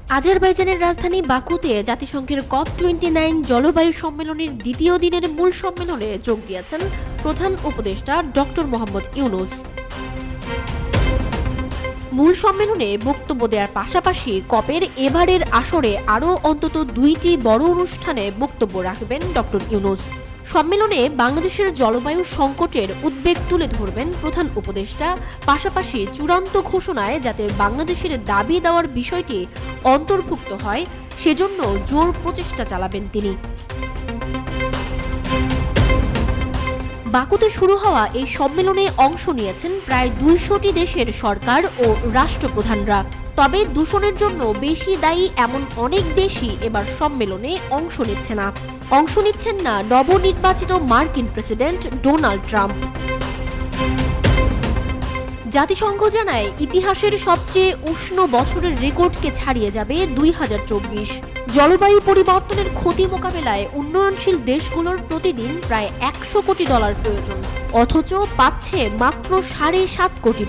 আজারবাইজানের রাজধানী বাকুতে জাতিসংঘের COP29 জলবায়ু সম্মেলনের দ্বিতীয় দিনের মূল সম্মেলনে যোগ দিয়েছেন প্রধান উপদেষ্টা ডক্টর মোহাম্মদ ইউনূস। মূল সম্মেলনে বক্তব্য দেওয়ার পাশাপাশি কপের এবারের আসরে আরও অন্তত 2টি বড় অনুষ্ঠানে বক্তব্য রাখবেন ডক্টর ইউনূস। সম্মেলনে বাংলাদেশের জলবায়ু সংকটের উদ্বেগ তুলে ধরবেন প্রধান উপদেষ্টা, পাশাপাশি চূড়ান্ত ঘোষণায় যাতে বাংলাদেশের দাবি দেওয়ার বিষয়টি অন্তর্ভুক্ত হয় সেজন্য জোর প্রচেষ্টা চালাবেন তিনি। বাকুতে শুরু হওয়া এই সম্মেলনে অংশ নিয়েছেন প্রায় 200টি দেশের সরকার ও রাষ্ট্রপ্রধানরা। তবে দূষণের জন্য বেশি দায়ী এমন অনেক দেশই এবার সম্মেলনে অংশ নিচ্ছেন না নবনির্বাচিত মার্কিন প্রেসিডেন্ট ডোনাল্ড ট্রাম্প। জাতিসংঘ জানায় ইতিহাসের সবচেয়ে উষ্ণ বছরের রেকর্ডকে ছাড়িয়ে যাবে 2024। জলবায়ু পরিবর্তনের ক্ষতি মোকাবেলায় উন্নয়নশীল দেশগুলোর প্রতিদিন প্রায় $100 কোটি প্রয়োজন, অথচ পাচ্ছে মাত্র $7.5 কোটি।